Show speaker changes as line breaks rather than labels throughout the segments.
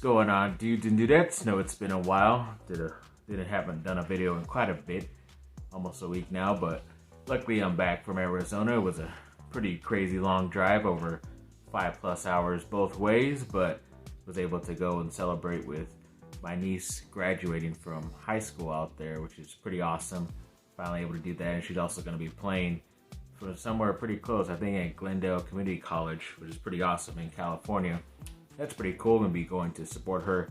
going on, dudes and dudettes? No, it's been a while. Haven't done a video in quite a bit, almost a week now, but luckily I'm back from Arizona. It was a pretty crazy long drive, over 5+ hours both ways, but was able to go and celebrate with my niece graduating from high school out there, which is pretty awesome. Finally able to do that, and she's also going to be playing for somewhere pretty close, I think at Glendale Community College, which is pretty awesome in California. That's pretty cool, and be going to support her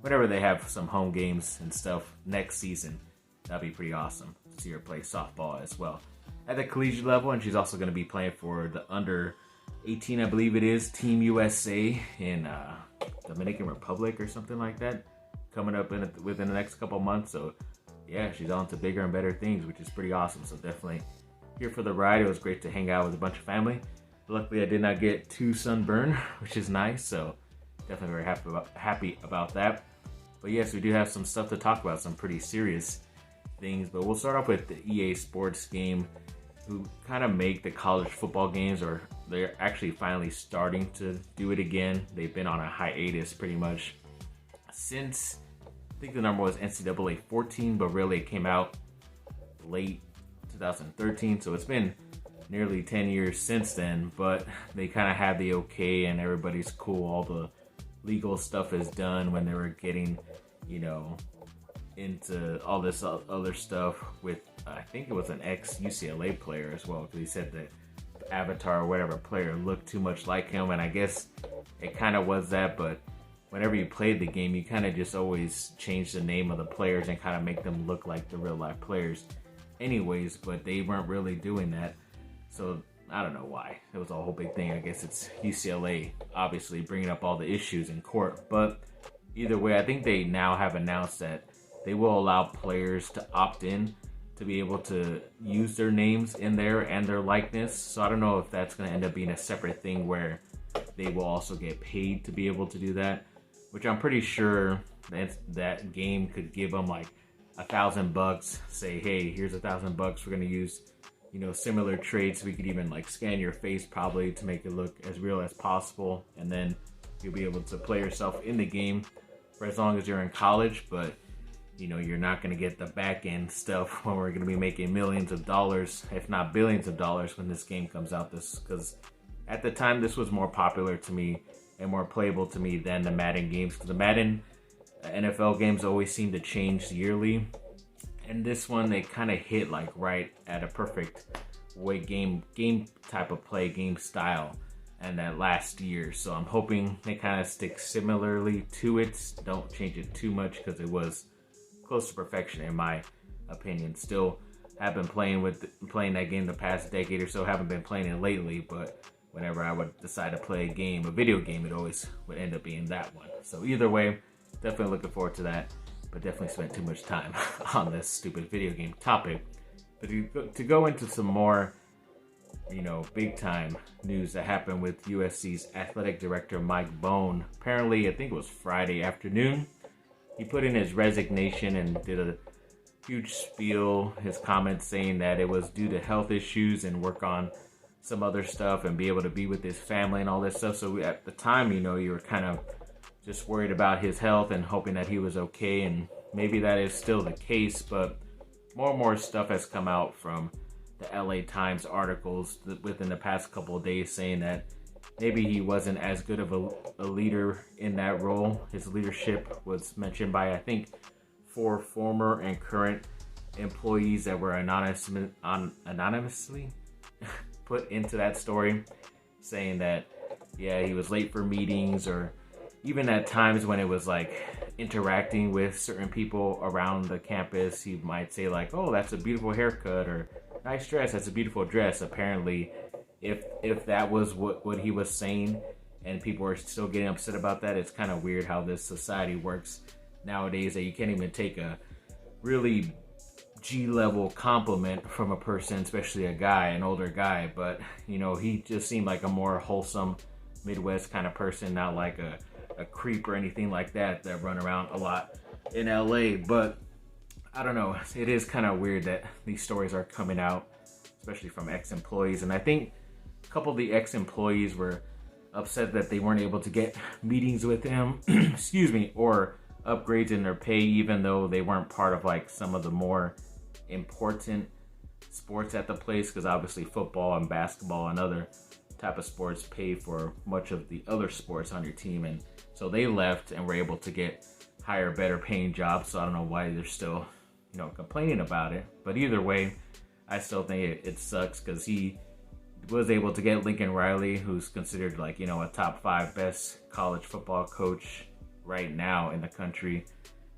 whenever they have some home games and stuff next season. That'd be pretty awesome to see her play softball as well at the collegiate level. And she's also going to be playing for the under 18, I believe it is, Team USA in Dominican Republic or something like that, coming up within the next couple months. So yeah, she's on to bigger and better things, which is pretty awesome. So definitely here for the ride. It was great to hang out with a bunch of family. Luckily I did not get too sunburned, which is nice. So definitely very happy about that. But yes, we do have some stuff to talk about, some pretty serious things. But we'll start off with the EA Sports game, who kind of make the college football games, or they're actually finally starting to do it again. They've been on a hiatus pretty much since, I think the number was NCAA 14, but really it came out late 2013. So it's been nearly 10 years since then, but they kind of had the okay and everybody's cool. All the legal stuff is done when they were getting, into all this other stuff with, I think it was an ex-UCLA player as well, because he said that the avatar or whatever player looked too much like him, and I guess it kind of was that. But whenever you played the game, you kind of just always change the name of the players and kind of make them look like the real life players anyways, but they weren't really doing that. So I don't know why. It was a whole big thing. I guess it's UCLA obviously bringing up all the issues in court. But either way, I think they now have announced that they will allow players to opt in to be able to use their names in there and their likeness. So I don't know if that's going to end up being a separate thing where they will also get paid to be able to do that, which I'm pretty sure that game could give them like $1,000. Say, hey, here's $1,000. We're going to use similar traits. We could even like scan your face probably to make it look as real as possible, and then you'll be able to play yourself in the game for as long as you're in college. But you're not going to get the back end stuff when we're going to be making millions of dollars, if not billions of dollars, when this game comes out. Because at the time this was more popular to me and more playable to me than the Madden games, because the Madden NFL games always seem to change yearly. And this one, they kind of hit like right at a perfect way, game type of play, game style, and that last year. So I'm hoping they kind of stick similarly to it. Don't change it too much, because it was close to perfection in my opinion. Still have been playing that game the past decade or so. Haven't been playing it lately, but whenever I would decide to play a video game, it always would end up being that one. So either way, definitely looking forward to that. But definitely spent too much time on this stupid video game topic. But to go into some more, big time news that happened with USC's athletic director, Mike Bohn. Apparently, I think it was Friday afternoon, he put in his resignation and did a huge spiel, his comments saying that it was due to health issues and work on some other stuff and be able to be with his family and all this stuff. So at the time, you were kind of just worried about his health and hoping that he was okay, and maybe that is still the case. But more and more stuff has come out from the LA Times articles within the past couple of days saying that maybe he wasn't as good of a leader in that role. His leadership was mentioned by, I think, 4 former and current employees that were anonymously put into that story, saying that, yeah, he was late for meetings, or even at times when it was like interacting with certain people around the campus, he might say like, oh, that's a beautiful haircut, or nice dress, that's a beautiful dress. Apparently, if that was what he was saying and people are still getting upset about that, it's kind of weird how this society works nowadays, that you can't even take a really G-level compliment from a person, especially a guy, an older guy. But, he just seemed like a more wholesome Midwest kind of person, not like a creep or anything like that run around a lot in LA. But I don't know, it is kind of weird that these stories are coming out, especially from ex-employees. And I think a couple of the ex-employees were upset that they weren't able to get meetings with him, excuse me, or upgrades in their pay, even though they weren't part of like some of the more important sports at the place, because obviously football and basketball and other type of sports pay for much of the other sports on your team. And so they left and were able to get higher, better paying jobs. So I don't know why they're still, complaining about it. But either way, I still think it sucks, because he was able to get Lincoln Riley, who's considered like, a top 5 best college football coach right now in the country.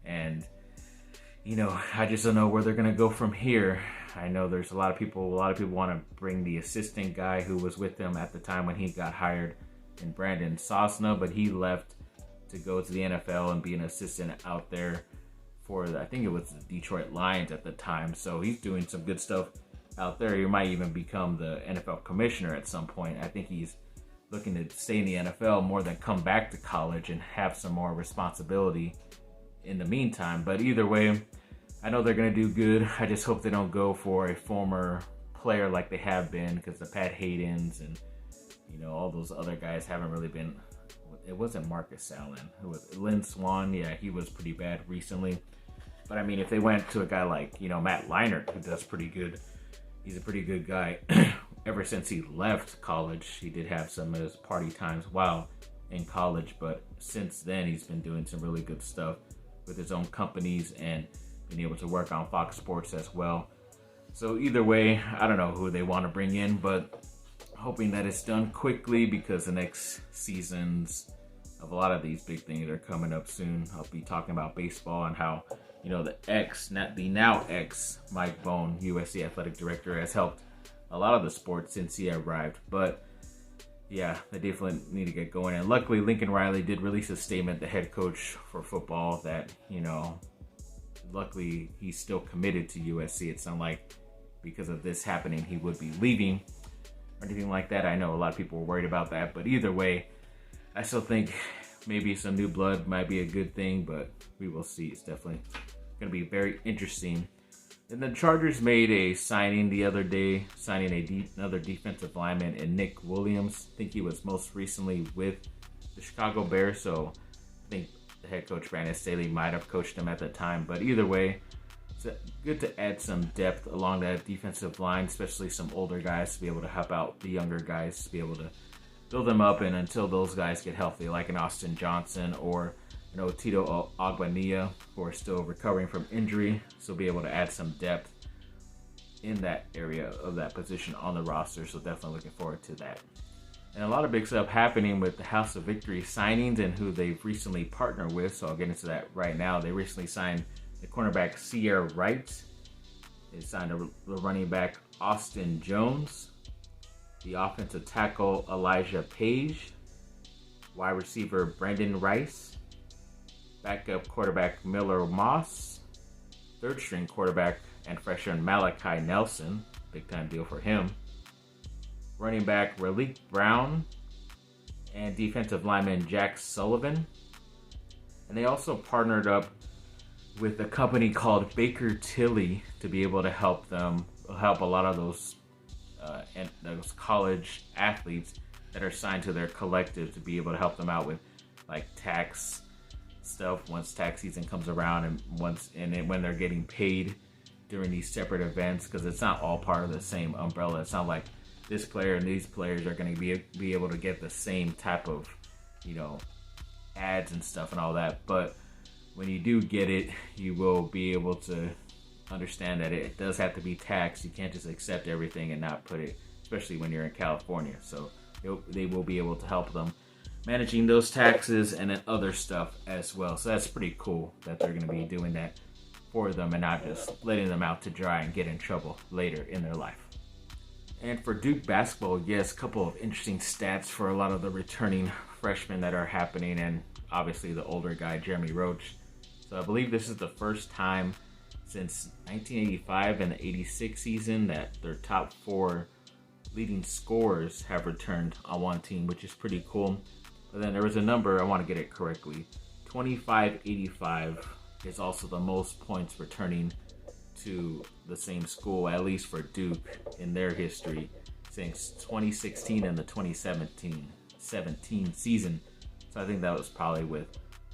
And, I just don't know where they're going to go from here. I know there's a lot of people want to bring the assistant guy who was with them at the time when he got hired, in Brandon Sosna, but he left to go to the NFL and be an assistant out there for, I think it was the Detroit Lions at the time. So he's doing some good stuff out there. He might even become the NFL commissioner at some point. I think he's looking to stay in the NFL more than come back to college and have some more responsibility in the meantime. But either way, I know they're going to do good. I just hope they don't go for a former player like they have been, because the Pat Haydens and, all those other guys haven't really been. It wasn't Marcus Allen. Who was Lynn Swann? Yeah, he was pretty bad recently. But I mean, if they went to a guy like, Matt Leinart, who does pretty good, he's a pretty good guy. Ever since he left college, he did have some of his party times while in college, but since then he's been doing some really good stuff with his own companies and being able to work on Fox Sports as well. So either way, I don't know who they want to bring in, but hoping that it's done quickly, because the next seasons of a lot of these big things are coming up soon. I'll be talking about baseball and how, the now ex Mike Bohn, USC athletic director, has helped a lot of the sports since he arrived. But yeah, they definitely need to get going. And luckily, Lincoln Riley did release a statement, the head coach for football, that, luckily he's still committed to USC. It's not like because of this happening he would be leaving or anything like that. I know a lot of people were worried about that, but either way, I still think maybe some new blood might be a good thing, but we will see. It's definitely going to be very interesting. And the Chargers made a signing the other day, signing another defensive lineman in Nick Williams. I think he was most recently with the Chicago Bears, so I think the head coach Brandon Staley might have coached him at the time. But either way, it's good to add some depth along that defensive line, especially some older guys to be able to help out the younger guys, to be able to build them up, and until those guys get healthy, like an Austin Johnson or Tito Aguanilla, who are still recovering from injury, so be able to add some depth in that area of that position on the roster. So definitely looking forward to that. And a lot of big stuff happening with the House of Victory signings and who they've recently partnered with. So I'll get into that right now. They recently signed the cornerback Sierra Wright. They signed the running back Austin Jones, the offensive tackle Elijah Page, wide receiver Brandon Rice, backup quarterback Miller Moss, third string quarterback and freshman Malachi Nelson, big time deal for him, running back Raleek Brown, and defensive lineman Jack Sullivan. And they also partnered up with a company called Baker Tilly to be able to help a lot of those college athletes that are signed to their collective, to be able to help them out with like tax stuff once tax season comes around, and when they're getting paid during these separate events, because it's not all part of the same umbrella. It's not like this player and these players are going to be able to get the same type of ads and stuff and all that. But when you do get it, you will be able to understand that it does have to be taxed. You can't just accept everything and not put it, especially when you're in California. So they will be able to help them managing those taxes and then other stuff as well. So that's pretty cool that they're going to be doing that for them and not just letting them out to dry and get in trouble later in their life. And for Duke basketball, yes, a couple of interesting stats for a lot of the returning freshmen that are happening, and obviously the older guy, Jeremy Roach. So I believe this is the first time since 1985 and the 86 season that their top 4 leading scorers have returned on one team, which is pretty cool. But then there was a number, I want to get it correctly. 2585 is also the most points returning to the same school, at least for Duke, in their history since 2016 and the 2017 2017 season. So I think that was probably with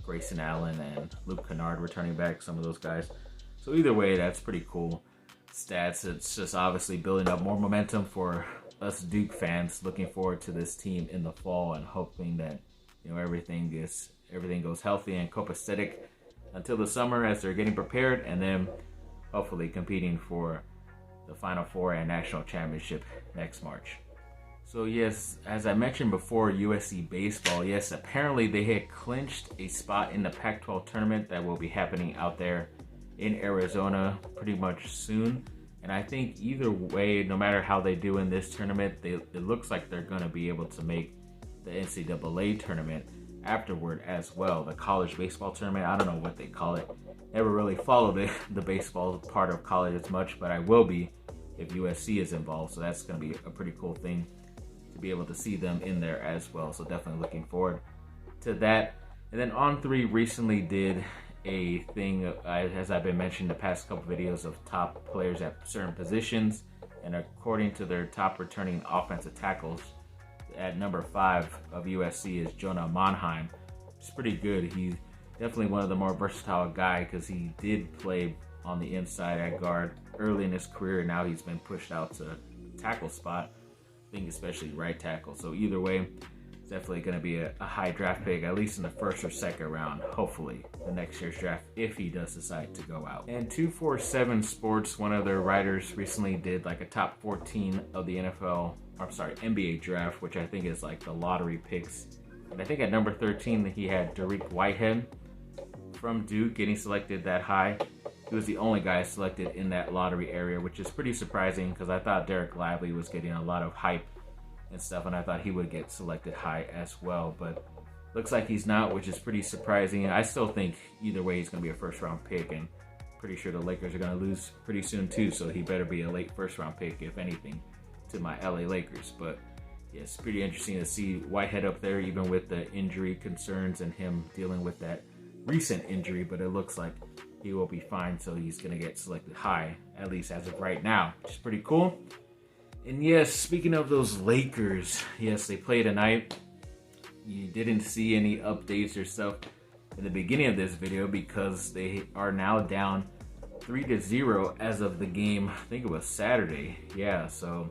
Grayson Allen and Luke Kennard returning back, some of those guys. So either way, that's pretty cool stats. It's just obviously building up more momentum for us Duke fans, looking forward to this team in the fall and hoping that everything goes healthy and copacetic until the summer as they're getting prepared, and then hopefully competing for the Final Four and National Championship next March. So yes, as I mentioned before, USC baseball, yes, apparently they had clinched a spot in the Pac-12 tournament that will be happening out there in Arizona pretty much soon. And I think either way, no matter how they do in this tournament, it looks like they're going to be able to make the NCAA tournament afterward as well. The college baseball tournament, I don't know what they call it. Never really followed the baseball part of college as much, but I will be if USC is involved. So that's going to be a pretty cool thing to be able to see them in there as well. So definitely looking forward to that. And then On3 recently did a thing, as I've been mentioning the past couple videos, of top players at certain positions. And according to their top returning offensive tackles, at number 5 of USC is Jonah Monheim. It's pretty good. He's definitely one of the more versatile guy because he did play on the inside at guard early in his career. Now he's been pushed out to tackle spot, I think especially right tackle. So either way, it's definitely going to be a high draft pick, at least in the first or second round, hopefully the next year's draft, if he does decide to go out. And 247 Sports, one of their writers, recently did like a top 14 of the NBA draft, which I think is like the lottery picks. And I think at number 13, he had Dariq Whitehead from Duke getting selected that high. He was the only guy selected in that lottery area, which is pretty surprising because I thought Derek Lively was getting a lot of hype and stuff, and I thought he would get selected high as well, but looks like he's not, which is pretty surprising. I still think either way he's going to be a first-round pick, and pretty sure the Lakers are going to lose pretty soon too, so he better be a late first-round pick, if anything, to my LA Lakers. But yeah, it's pretty interesting to see Whitehead up there, even with the injury concerns and him dealing with that recent injury, but it looks like he will be fine, so he's going to get selected high, at least as of right now, which is pretty cool. And yes, speaking of those Lakers, yes, they play tonight. You didn't see any updates or stuff in the beginning of this video because they are now down 3-0 as of the game. I think it was Saturday. Yeah, so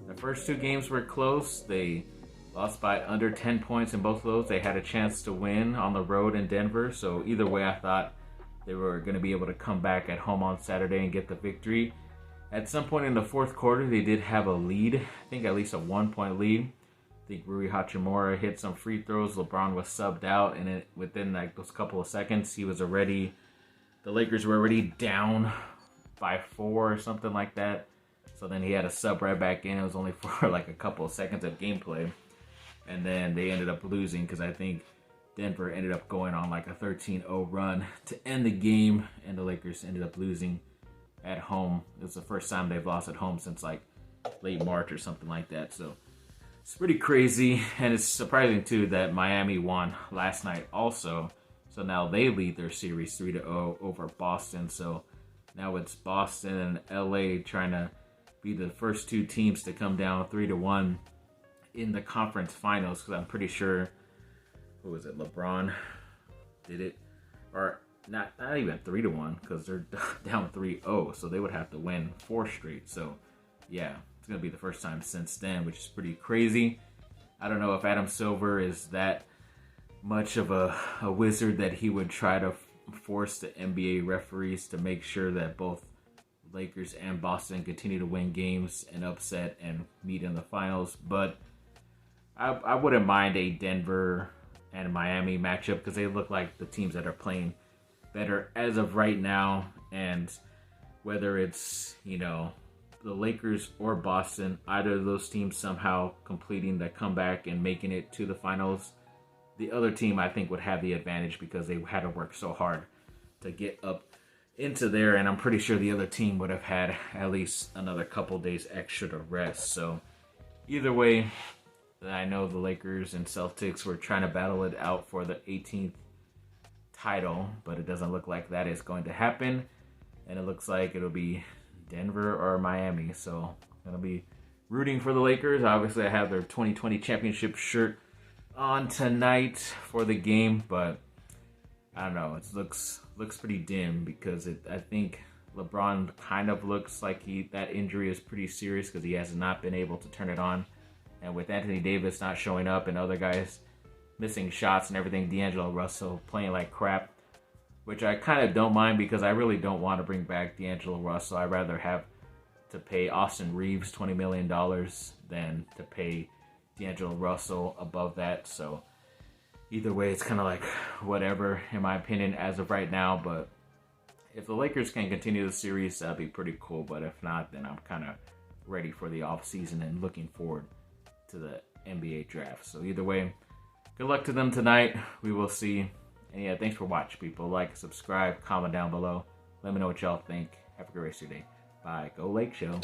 the first 2 games were close. They lost by under 10 points in both of those. They had a chance to win on the road in Denver. So either way, I thought they were going to be able to come back at home on Saturday and get the victory. At some point in the fourth quarter, they did have a lead. I think at least a 1-point lead. I think Rui Hachimura hit some free throws. LeBron was subbed out, and within like those couple of seconds, the Lakers were already down by 4 or something like that. So then he had a sub right back in. It was only for like a couple of seconds of gameplay. And then they ended up losing because I think Denver ended up going on like a 13-0 run to end the game, and the Lakers ended up losing at home. It was the first time they've lost at home since like late March or something like that. So it's pretty crazy, and it's surprising too that Miami won last night also. So now they lead their series 3-0 over Boston. So now it's Boston and LA trying to be the first 2 teams to come down 3-1 in the conference finals, because I'm pretty sure, who was it, LeBron did it, or not even 3-1, because they're down 3-0, so they would have to win 4 straight. So yeah, it's gonna be the first time since then, which is pretty crazy. I don't know if Adam Silver is that much of a wizard that he would try to force the NBA referees to make sure that both Lakers and Boston continue to win games and upset and meet in the finals, but I wouldn't mind a Denver and Miami matchup because they look like the teams that are playing better as of right now. And whether it's, the Lakers or Boston, either of those teams somehow completing the comeback and making it to the finals, the other team I think would have the advantage because they had to work so hard to get up into there, and I'm pretty sure the other team would have had at least another couple days extra to rest. So either way, I know the Lakers and Celtics were trying to battle it out for the 18th title, but it doesn't look like that is going to happen, and it looks like it'll be Denver or Miami. So I'm going to be rooting for the Lakers. Obviously, I have their 2020 championship shirt on tonight for the game, but I don't know. It looks pretty dim because I think LeBron kind of looks like that injury is pretty serious because he has not been able to turn it on, and with Anthony Davis not showing up and other guys missing shots and everything, D'Angelo Russell playing like crap, which I kind of don't mind because I really don't want to bring back D'Angelo Russell. I'd rather have to pay Austin Reeves $20 million than to pay D'Angelo Russell above that. So either way, it's kind of like whatever, in my opinion, as of right now. But if the Lakers can continue the series, that'd be pretty cool. But if not, then I'm kind of ready for the offseason and looking forward to the NBA draft. So either way, good luck to them tonight. We will see. And yeah, thanks for watching, people. Like, subscribe, comment down below. Let me know what y'all think. Have a great rest of your day. Bye. Go Lake Show.